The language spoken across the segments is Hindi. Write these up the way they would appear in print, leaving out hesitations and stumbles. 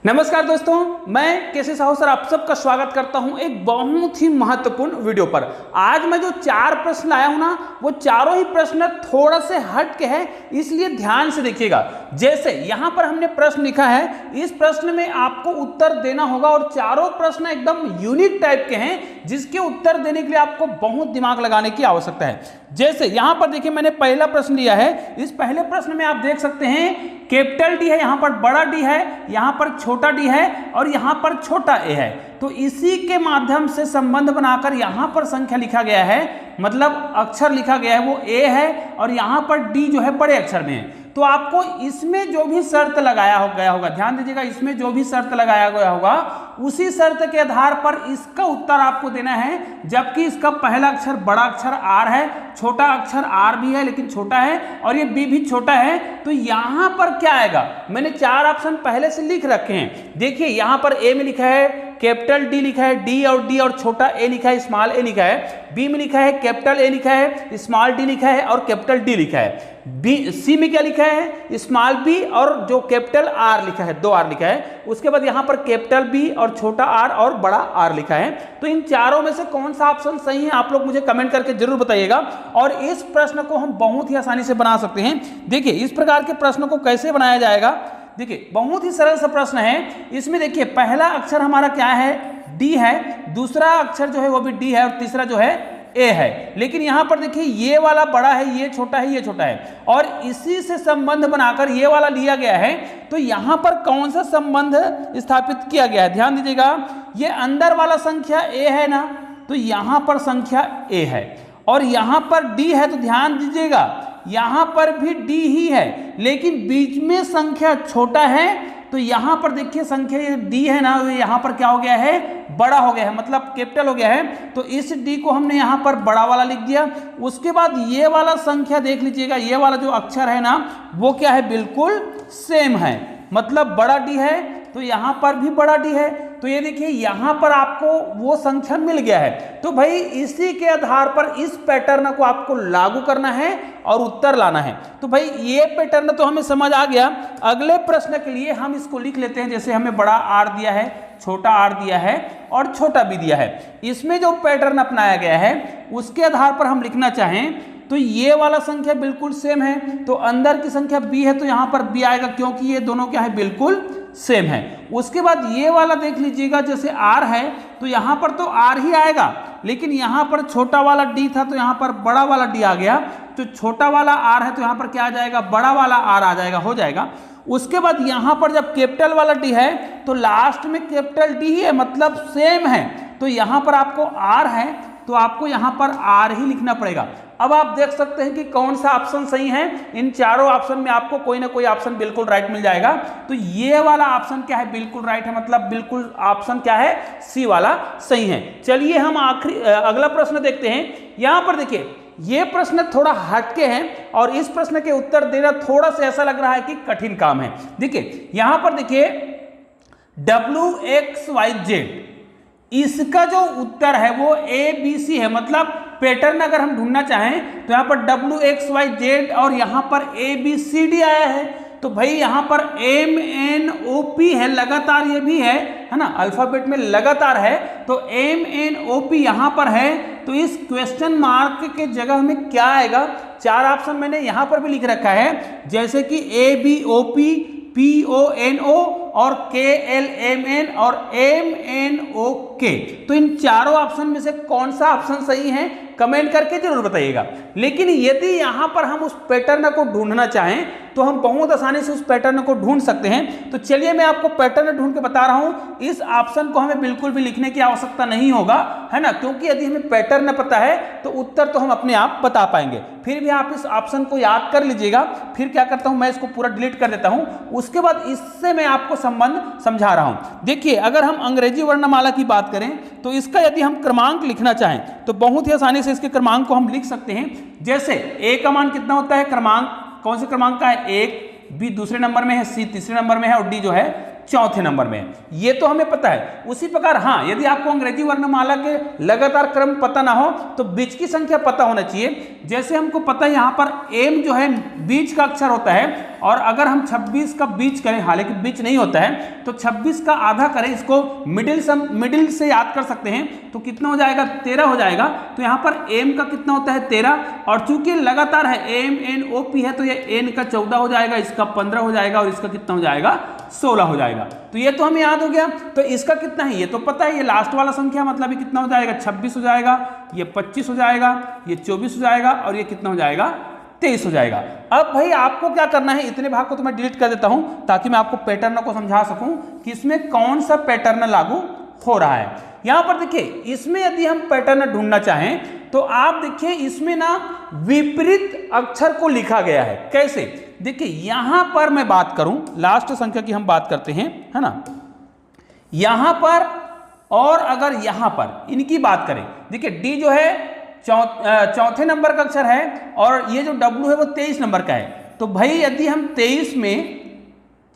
नमस्कार दोस्तों, मैं केसी साहू सर आप सबका स्वागत करता हूं एक बहुत ही महत्वपूर्ण वीडियो पर। आज मैं जो 4 प्रश्न लाया हूं ना, वो चारों ही प्रश्न थोड़ा से हट के हैं, इसलिए ध्यान से देखिएगा। जैसे यहां पर हमने प्रश्न लिखा है, इस प्रश्न में आपको उत्तर देना होगा और चारों प्रश्न एकदम यूनिक टाइप के हैं, जिसके उत्तर देने के लिए आपको बहुत दिमाग लगाने की आवश्यकता है। जैसे यहां पर देखिए, मैंने पहला प्रश्न लिया है। इस पहले प्रश्न में आप देख सकते हैं कैपिटल डी है, यहां पर बड़ा डी है, यहां पर छोटा डी है और यहां पर छोटा ए है। तो इसी के माध्यम से संबंध बनाकर यहां पर संख्या लिखा गया है, मतलब अक्षर लिखा गया है वो ए है और यहां पर डी जो है बड़े अक्षर में है। तो आपको इसमें जो भी शर्त लगाया गया होगा, ध्यान दीजिएगा, इसमें जो भी शर्त लगाया गया होगा उसी शर्त के आधार पर इसका उत्तर आपको देना है। जबकि इसका पहला अक्षर बड़ा अक्षर आर है, छोटा अक्षर आर भी है लेकिन छोटा है, और ये बी भी छोटा है। तो यहां पर क्या आएगा, मैंने 4 ऑप्शन पहले से लिख रखे हैं। देखिए यहां पर ए में लिखा है कैपिटल डी लिखा है, डी और छोटा ए लिखा है, स्मॉल ए लिखा है। बी में लिखा है कैपिटल ए लिखा है, स्मॉल डी लिखा है और कैपिटल डी लिखा है। बी सी में क्या लिखा है, स्मॉल बी और जो कैपिटल आर लिखा है, 2 आर लिखा है। उसके बाद यहां पर कैपिटल बी और छोटा आर और बड़ा आर लिखा है। तो इन चारों में से कौन सा ऑप्शन सही है, आप लोग मुझे कमेंट करके जरूर बताइएगा। और इस प्रश्न को हम बहुत ही आसानी से बना सकते हैं। देखिए इस प्रकार के प्रश्न को कैसे बनाया जाएगा, देखिए बहुत ही सरल सा प्रश्न है। इसमें देखिए पहला अक्षर हमारा क्या है, डी है, दूसरा अक्षर जो है वो भी डी है और तीसरा जो है ए है। लेकिन यहां पर देखिए ये वाला बड़ा है, ये छोटा है, ये छोटा है, और इसी से संबंध बनाकर ये वाला लिया गया है। तो यहां पर कौन सा संबंध स्थापित किया गया है, ध्यान दीजिएगा। ये अंदर वाला संख्या ए है ना, तो यहां पर संख्या ए है और यहां पर डी है। तो ध्यान दीजिएगा यहां पर भी डी ही है, लेकिन बीच में संख्या छोटा है। तो यहां पर देखिए संख्या डी है ना, यहां पर क्या हो गया है, बड़ा हो गया है, मतलब कैपिटल हो गया है। तो इस डी को हमने यहां पर बड़ा वाला लिख दिया। उसके बाद ये वाला संख्या देख लीजिएगा, ये वाला जो अक्षर है ना वो क्या है, बिल्कुल सेम है, मतलब बड़ा डी है तो यहां पर भी बड़ा डी है। तो ये देखिए यहां पर आपको वो संख्या मिल गया है। तो भाई इसी के आधार पर इस पैटर्न को आपको लागू करना है और उत्तर लाना है। तो भाई ये पैटर्न तो हमें समझ आ गया। अगले प्रश्न के लिए हम इसको लिख लेते हैं। जैसे हमें बड़ा आर दिया है, छोटा आर दिया है और छोटा बी दिया है। इसमें जो पैटर्न अपनाया गया है उसके आधार पर हम लिखना चाहें तो ये वाला संख्या बिल्कुल सेम है, तो अंदर की संख्या बी है तो यहां पर बी आएगा, क्योंकि ये दोनों क्या है, बिल्कुल सेम है। उसके बाद ये वाला देख लीजिएगा, जैसे आर है तो यहां पर तो आर ही आएगा, लेकिन यहां पर छोटा वाला डी था तो यहां पर बड़ा वाला डी आ गया। तो छोटा वाला आर है तो यहां पर क्या आ जाएगा, बड़ा वाला आर आ जाएगा, हो जाएगा। उसके बाद यहां पर जब कैपिटल वाला डी है तो लास्ट में कैपिटल डी ही है, मतलब सेम है। तो यहां पर आपको आर है तो आपको यहां पर आर ही लिखना पड़ेगा। अब आप देख सकते हैं कि कौन सा ऑप्शन सही है। इन चारों ऑप्शन में आपको कोई ना कोई ऑप्शन बिल्कुल राइट मिल जाएगा। तो ये वाला ऑप्शन क्या है, बिल्कुल राइट है, मतलब बिल्कुल ऑप्शन क्या है, सी वाला सही है। चलिए हम अगला प्रश्न देखते हैं। यहां पर देखिए ये प्रश्न थोड़ा हटके हैं और इस प्रश्न के उत्तर देना थोड़ा सा ऐसा लग रहा है कि कठिन काम है। देखिए यहां पर देखिए WXYZ, इसका जो उत्तर है वो ABC है, मतलब पैटर्न अगर हम ढूंढना चाहें तो यहां पर WXYZ और यहां पर ABCD आया है। तो भाई यहां पर MNOP है, लगातार ये भी है ना, अल्फाबेट में लगातार है। तो MNOP यहां पर है, तो इस क्वेश्चन मार्क के जगह में क्या आएगा। 4 ऑप्शन मैंने यहां पर भी लिख रखा है, जैसे कि ABOP, PONO और KLMN और MNOK। तो इन चारों ऑप्शन में से कौन सा ऑप्शन सही है, कमेंट करके जरूर बताइएगा। लेकिन यदि यहां पर हम उस पैटर्न को ढूंढना चाहें तो हम बहुत आसानी से उस पैटर्न को ढूंढ सकते हैं। तो चलिए मैं आपको पैटर्न ढूंढ के बता रहा हूं। इस ऑप्शन को हमें बिल्कुल भी लिखने की आवश्यकता नहीं होगा, है ना, क्योंकि यदि हमें पैटर्न पता है तो उत्तर तो हम अपने आप बता पाएंगे। फिर भी आप इस ऑप्शन को याद कर लीजिएगा। फिर क्या करता हूं, मैं इसको पूरा डिलीट कर देता हूं, उसके बाद इससे मैं आपको संबंध समझा रहा हूं। देखिए अगर हम अंग्रेजी वर्णमाला की बात करें तो इसका यदि हम क्रमांक लिखना चाहें तो बहुत ही आसानी से इसके क्रमांक को हम लिख सकते हैं। जैसे ए का मान कितना होता है, क्रमांक कौन से क्रमांक का है, 1, बी दूसरे नंबर में है, सी तीसरे नंबर में है और डी जो है चौथे नंबर में, ये तो हमें पता है। उसी प्रकार हाँ, यदि आपको अंग्रेजी वर्णमाला के लगातार क्रम पता ना हो तो बीच की संख्या पता होना चाहिए। जैसे हमको पता है यहाँ पर एम जो है बीच का अक्षर होता है, और अगर हम 26 का बीच करें, हालांकि बीच नहीं होता है, तो 26 का आधा करें, इसको मिडिल से याद कर सकते हैं, तो कितना हो जाएगा 13 हो जाएगा। तो यहाँ पर एम का कितना होता है 13, और चूंकि लगातार है एम एन ओ पी है तो ये एन का 14 हो जाएगा, इसका 15 हो जाएगा और इसका कितना हो जाएगा 16 हो जाएगा। तो ये तो हमें याद हो गया। तो इसका कितना है ये तो पता है, ये लास्ट वाला संख्या मतलब ये कितना हो जाएगा 26 हो जाएगा, ये 25 हो जाएगा, ये 24 हो जाएगा और ये कितना हो जाएगा 23 हो जाएगा। अब भाई आपको क्या करना है, इतने भाग को तो मैं डिलीट कर देता हूं ताकि मैं आपको पैटर्न को समझा सकूं कि इसमें कौन सा पैटर्न लागू हो रहा है। यहां पर देखिए, इसमें यदि हम पैटर्न ढूंढना चाहें तो आप देखिए इसमें ना विपरीत अक्षर को लिखा गया है। कैसे, देखिए यहां पर मैं बात करूं, लास्ट संख्या की हम बात करते हैं, है ना, यहां पर और अगर यहां पर इनकी बात करें, देखिए डी जो है चौथे नंबर का अक्षर है और ये जो डब्ल्यू है वो 23 नंबर का है। तो भाई यदि हम 23 में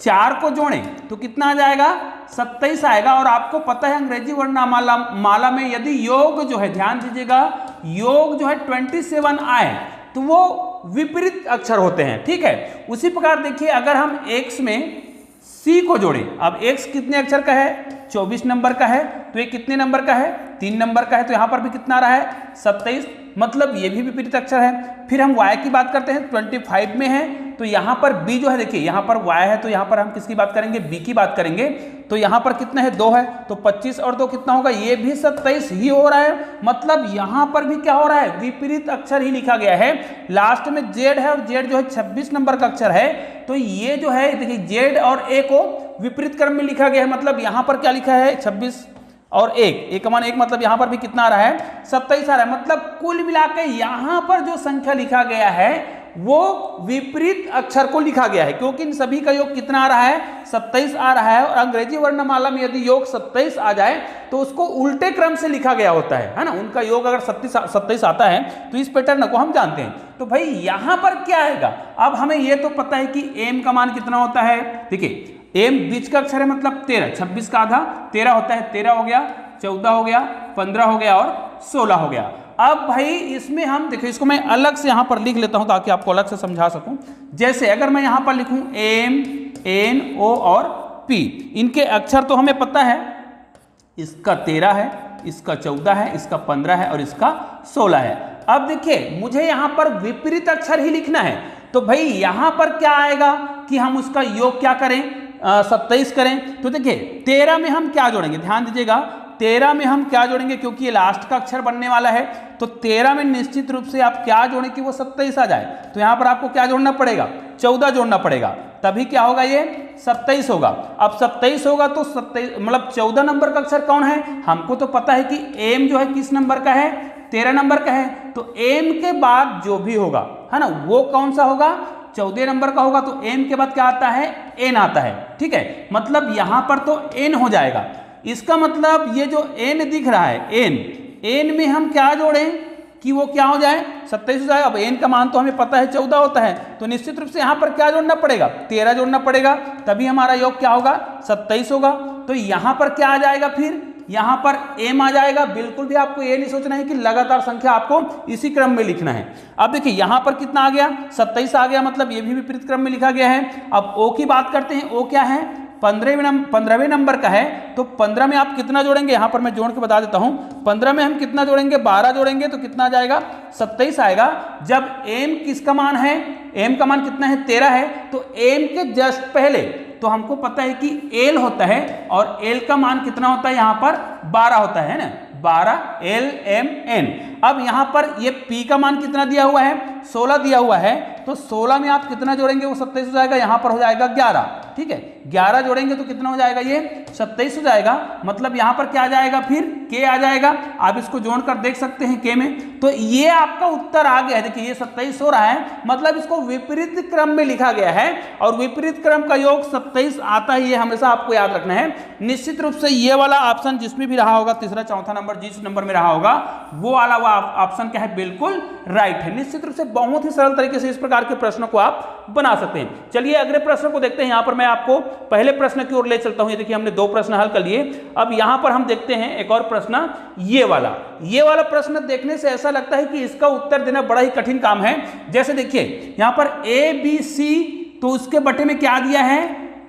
4 को जोड़ें तो कितना आ जाएगा 27 आएगा। और आपको पता है अंग्रेजी वर्णमाला में यदि योग जो है, ध्यान दीजिएगा, योग जो है 27 आए तो वो विपरीत अक्षर होते हैं, ठीक है। उसी प्रकार देखिए अगर हम x में c को जोड़ें, अब x कितने अक्षर का है 24 नंबर का है, तो ये कितने नंबर का है 3 नंबर का है, तो यहां पर भी कितना आ रहा है 27, मतलब ये भी विपरीत अक्षर है। फिर हम y की बात करते हैं, 25 में है, तो यहां पर b जो है, देखिए यहां पर y है तो यहां पर हम किसकी बात करेंगे b की बात करेंगे। तो यहां पर कितना है 2 है, तो 25 और 2 कितना होगा, ये भी 27 ही हो रहा है। मतलब यहां पर भी क्या हो रहा है, विपरीत अक्षर ही लिखा गया है। लास्ट में z है और z जो है 26 नंबर का अक्षर है, तो ये जो है देखिए z और a को विपरीत क्रम में लिखा गया है। मतलब यहां पर क्या लिखा है 26 और 1 मान 1, मतलब यहां पर भी कितना आ रहा है 27 आ रहा है। मतलब कुल मिलाकर यहां पर जो संख्या लिखा गया है वो विपरीत अक्षर को लिखा गया है, क्योंकि इन सभी का योग कितना आ रहा है 27 आ रहा है। और अंग्रेजी वर्णमाला में यदि योग 27 आ जाए तो उसको उल्टे क्रम से लिखा गया होता है ना। उनका योग अगर 27 आता है तो इस पैटर्न को हम जानते हैं। तो भाई यहां पर क्या आएगा, अब हमें यह तो पता है कि एम का मान कितना होता है, देखिए एम बीच का अक्षर है, मतलब 13, 26 का आधा 13 होता है, 13 हो गया, 14 हो गया, 15 हो गया और 16 हो गया। अब भाई इसमें हम देखो, इसको मैं अलग से यहां पर लिख लेता हूं ताकि आपको अलग से समझा सकूं। जैसे अगर मैं यहां पर लिखूं एम एन ओ और पी, इनके अक्षर तो हमें पता है, इसका 13 है, इसका 14 है, इसका 15 है और इसका 16 है। अब देखिए मुझे यहां पर विपरीत अक्षर ही लिखना है, तो भाई यहां पर क्या आएगा कि हम उसका योग क्या करें 27 करें। तो देखिए 13 में हम क्या जोड़ेंगे, ध्यान दीजिएगा 13 में हम क्या जोड़ेंगे, क्योंकि ये लास्ट का अक्षर बनने वाला है, तो 13 में निश्चित रूप से आप क्या जोड़ें कि वो 27 आ जाए। तो यहां पर आपको क्या जोड़ना पड़ेगा 14 जोड़ना पड़ेगा, तभी क्या होगा ये 27 होगा। अब 27 होगा तो 27 मतलब 14 नंबर का अक्षर कौन है, हमको तो पता है कि एम जो है किस नंबर का है 13 नंबर का है। तो एम के बाद जो भी होगा है ना वो कौन सा होगा 14 नंबर का होगा। तो एम के बाद क्या आता है एन आता है, ठीक है। मतलब यहां पर तो एन हो जाएगा। इसका मतलब ये जो n दिख रहा है n में हम क्या जोड़ें कि वो क्या हो जाए 27 हो जाए। अब n का मान तो हमें पता है 14 होता है, तो निश्चित रूप से यहाँ पर क्या जोड़ना पड़ेगा 13 जोड़ना पड़ेगा, तभी हमारा योग क्या होगा 27 होगा। तो यहाँ पर क्या आ जाएगा, फिर यहाँ पर m आ जाएगा। बिल्कुल भी आपको ये नहीं सोचना है कि लगातार संख्या आपको इसी क्रम में लिखना है। अब देखिए यहाँ पर कितना आ गया 27 आ गया, मतलब ये भी विपरीत क्रम में लिखा गया है। अब o की बात करते हैं, o क्या है 15वें नंबर का है, तो 15 में आप कितना जोड़ेंगे, यहां पर मैं जोड़ के बता देता हूं। 15 में हम कितना जोड़ेंगे 12 जोड़ेंगे तो कितना आ जाएगा 27 आएगा। जब m किसका मान है, m का मान कितना है 13 है, तो m के जस्ट पहले तो हमको पता है कि l होता है और l का मान कितना होता है यहाँ पर 12 होता है ना, 12 L M N। अब यहाँ पर ये P का मान कितना दिया हुआ है 16 दिया हुआ है, तो 16 में आप कितना जोड़ेंगे वो 27 हो जाएगा। यहाँ पर हो जाएगा 11, ठीक है 11 जोड़ेंगे तो कितना हो जाएगा ये 27 हो जाएगा। मतलब यहाँ पर क्या आ जाएगा फिर के आ जाएगा, आप इसको जोड़कर देख सकते हैं के में, तो ये आपका उत्तर आ गया है। देखिए ये 27 हो रहा है, मतलब इसको विपरीत क्रम में लिखा गया है और विपरीत क्रम का योग 27 आता है, ये हमेशा आपको याद रखना है। निश्चित रूप से ये वाला ऑप्शन जिसमें भी रहा होगा, तीसरा चौथा नंबर जिस नंबर में रहा होगा वो वाला ऑप्शन क्या है, बिल्कुल राइट है। निश्चित रूप से बहुत ही सरल तरीके से इस प्रकार के प्रश्नों को आप बना सकते हैं। चलिए अगले प्रश्न को देखते हैं। यहाँ पर मैं आपको पहले प्रश्न की ओर ले चलता हूँ। ये देखिए हमने 2 प्रश्न हल कर लिए, अब यहाँ पर हम देखते हैं एक और प्रश्न, ये वाला प्रश्न देखने से ऐसा लगता है कि इसका उत्तर देना बड़ा ही कठिन काम है। जैसे देखिए यहाँ पर ABC, तो उसके बटे में क्या दिया है,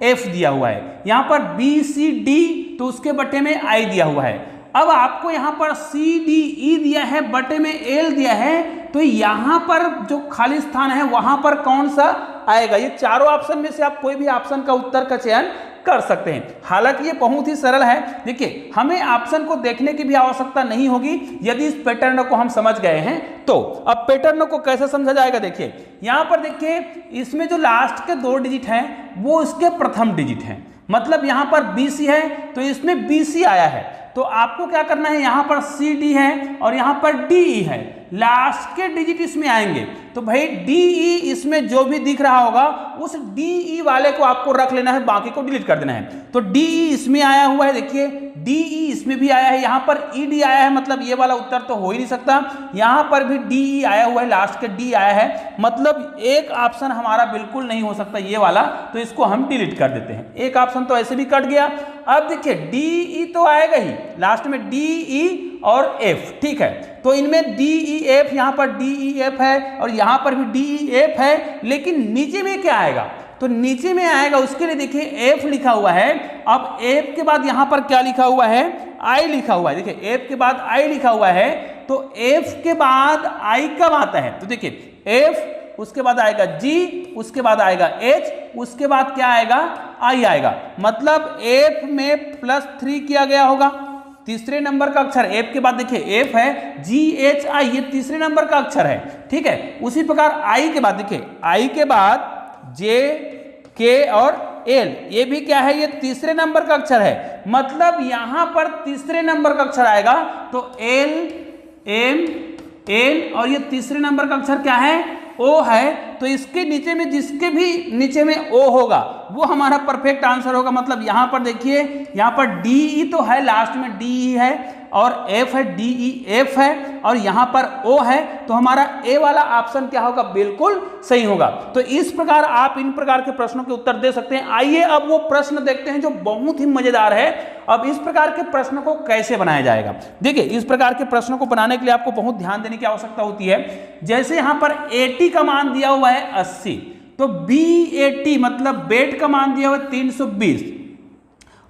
F दिया हुआ है। यहाँ पर BCD, तो उसके बटे में I दिया हुआ है। अब आपको यहाँ पर CDE दिया है, बटे में L दिया है, तो यहाँ पर जो खाली स्थान है वहां पर कौन सा आएगा। ये चारों ऑप्शन में से आप कोई भी ऑप्शन का उत्तर का चयन कर सकते हैं। हालांकि ये बहुत ही सरल है। देखिए हमें ऑप्शन को देखने की भी आवश्यकता नहीं होगी यदि इस पैटर्न को हम समझ गए हैं तो। अब पैटर्न को कैसे समझा जाएगा, देखिए यहाँ पर देखिए इसमें जो लास्ट के 2 डिजिट हैं वो इसके प्रथम डिजिट हैं, मतलब यहाँ पर BC है तो इसमें BC आया है, तो आपको क्या करना है, यहाँ पर CD है और यहाँ पर DE है, लास्ट के डिजिट इसमें आएंगे, तो भाई DE इसमें जो भी दिख रहा होगा उस DE वाले को आपको रख लेना है, बाकी को डिलीट कर देना है। तो DE इसमें आया हुआ है, देखिए DE इसमें भी आया है, यहाँ पर ED आया है, मतलब ये वाला उत्तर तो हो ही नहीं सकता। यहाँ पर भी DE आया हुआ है, लास्ट के D आया है, मतलब एक ऑप्शन हमारा बिल्कुल नहीं हो सकता ये वाला, तो इसको हम डिलीट कर देते हैं। एक ऑप्शन तो ऐसे भी कट गया। अब देखिए DE तो आएगा ही, लास्ट में DE और F, ठीक है, तो इनमें DEF, यहाँ पर DEF है और यहाँ पर भी DEF है, लेकिन नीचे में क्या आएगा, तो नीचे में आएगा उसके लिए देखिए F लिखा हुआ है। अब F के बाद यहाँ पर क्या लिखा हुआ है, I लिखा हुआ है। देखिए F के बाद I लिखा हुआ है, तो F के बाद I कब आता है, तो देखिए F, उसके बाद आएगा G, उसके बाद आएगा H, उसके बाद क्या आएगा, I आएगा, मतलब F में +3 किया गया होगा, तीसरे नंबर का अक्षर F के बाद देखिए F है, GHI ये तीसरे नंबर का अक्षर है, ठीक है। उसी प्रकार I के बाद देखिए I के बाद J, K और L, ये भी क्या है, ये तीसरे नंबर का अक्षर है, मतलब यहां पर तीसरे नंबर का अक्षर आएगा, तो L, M, N और ये तीसरे नंबर का अक्षर क्या है, O है, तो इसके नीचे में जिसके भी नीचे में O होगा वो हमारा परफेक्ट आंसर होगा। मतलब यहाँ पर देखिए यहाँ पर DE तो है, लास्ट में DE है और F है, DEF है और यहाँ पर O है, तो हमारा A वाला ऑप्शन क्या होगा, बिल्कुल सही होगा। तो इस प्रकार आप इन प्रकार के प्रश्नों के उत्तर दे सकते हैं। आइए अब वो प्रश्न देखते हैं जो बहुत ही मजेदार है। अब इस प्रकार के प्रश्न को कैसे बनाया जाएगा, देखिए इस प्रकार के प्रश्नों को बनाने के लिए आपको बहुत ध्यान देने की आवश्यकता होती है। जैसे यहाँ पर 80 का मान दिया हुआ है 80, तो BAT मतलब बेट का मान दिया हुआ है 320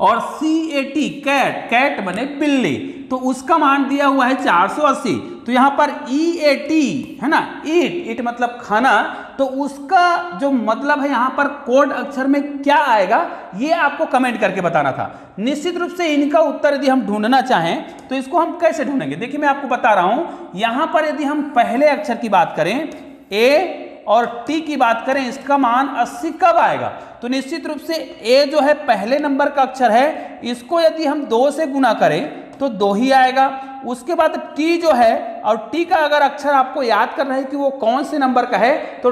और CAT कैट बने बिल्ली, तो उसका मान दिया हुआ है 480। तो यहाँ पर EAT है ना, ईट मतलब खाना, तो उसका जो मतलब है यहाँ पर कोड अक्षर में क्या आएगा ये आपको कमेंट करके बताना था। निश्चित रूप से इनका उत्तर यदि हम ढूंढना चाहें तो इसको हम कैसे ढूंढेंगे, देखिए मैं आपको बता रहा हूँ। यहाँ पर यदि हम पहले अक्षर की बात करें A और T की बात करें, इसका मान 80 कब आएगा, तो निश्चित रूप से A जो है पहले नंबर का अक्षर है, इसको यदि हम 2 से गुना करें तो 2 ही आएगा। उसके बाद T जो है, और T का अगर अक्षर आपको याद करना है कि वो कौन से नंबर का है, तो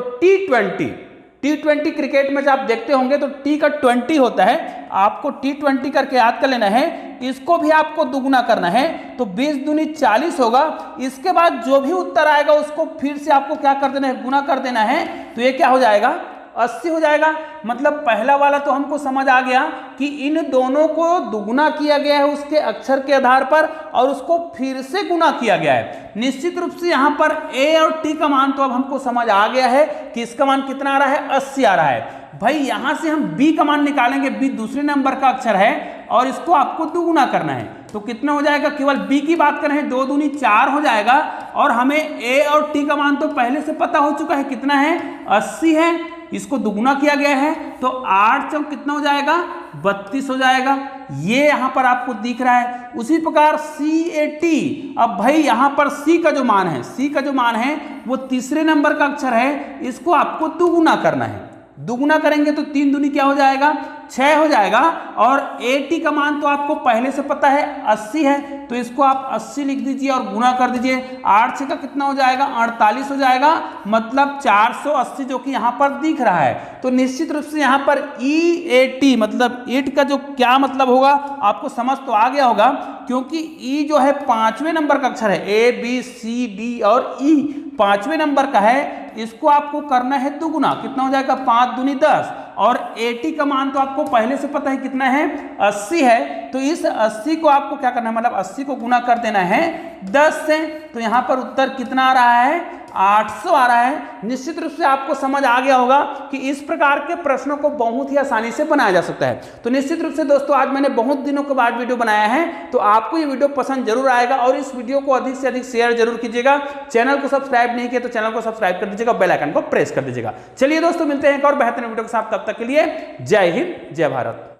T20 क्रिकेट में जब आप देखते होंगे तो T का 20 होता है, आपको T20 करके याद कर लेना है। इसको भी आपको दुगुना करना है, तो 20 दूनी 40 होगा। इसके बाद जो भी उत्तर आएगा उसको फिर से आपको क्या कर देना है, गुना कर देना है, तो ये क्या हो जाएगा, 80 हो जाएगा। मतलब पहला वाला तो हमको समझ आ गया कि इन दोनों को दुगुना किया गया है उसके अक्षर के आधार पर और उसको फिर से गुना किया गया है। निश्चित रूप से यहाँ पर A और T का मान तो अब हमको समझ आ गया है कि इसका मान कितना आ रहा है, 80 आ रहा है। भाई यहाँ से हम B का मान निकालेंगे, B दूसरे नंबर का अक्षर है और इसको आपको दुगुना करना है, तो कितना हो जाएगा, केवल B की बात करें 2 दूनी 4 हो जाएगा। और हमें A और T का मान तो पहले से पता हो चुका है, कितना है, 80 है, इसको दुगुना किया गया है, तो 8 चौक कितना हो जाएगा, 32 हो जाएगा। ये यहाँ पर आपको दिख रहा है। उसी प्रकार CAT, अब भाई यहाँ पर C का जो मान है, वो तीसरे नंबर का अक्षर है, इसको आपको दुगुना करना है। दुगुना करेंगे तो 3 दूनी क्या हो जाएगा, 6 हो जाएगा। और 80 का मान तो आपको पहले से पता है 80 है, तो इसको आप 80 लिख दीजिए और गुना कर दीजिए। 8 से का कितना हो जाएगा, 48 हो जाएगा, मतलब 480 जो कि यहाँ पर दिख रहा है। तो निश्चित रूप से यहाँ पर E80 मतलब ईट का जो क्या मतलब होगा आपको समझ तो आ गया होगा, क्योंकि ई जो है 5वें नंबर का अक्षर है, ABCD और ई 5वें नंबर का है। इसको आपको करना है दुगुना, कितना हो जाएगा, 5 दूनी 10, और 80 का मान तो आपको पहले से पता है कितना है, 80 है। तो इस 80 को आपको क्या करना है, मतलब 80 को गुना कर देना है 10 से। तो यहाँ पर उत्तर कितना आ रहा है, 800 आ रहा है। निश्चित रूप से आपको समझ आ गया होगा कि इस प्रकार के प्रश्नों को बहुत ही आसानी से बनाया जा सकता है। तो निश्चित रूप से दोस्तों आज मैंने बहुत दिनों के बाद वीडियो बनाया है, तो आपको ये वीडियो पसंद जरूर आएगा और इस वीडियो को अधिक से अधिक शेयर जरूर कीजिएगा। चैनल को सब्सक्राइब नहीं किया तो चैनल को सब्सक्राइब कर दीजिएगा, बेल आइकन को प्रेस कर दीजिएगा। चलिए दोस्तों मिलते हैं एक और बेहतरीन वीडियो के साथ, तब तक के लिए जय हिंद जय भारत।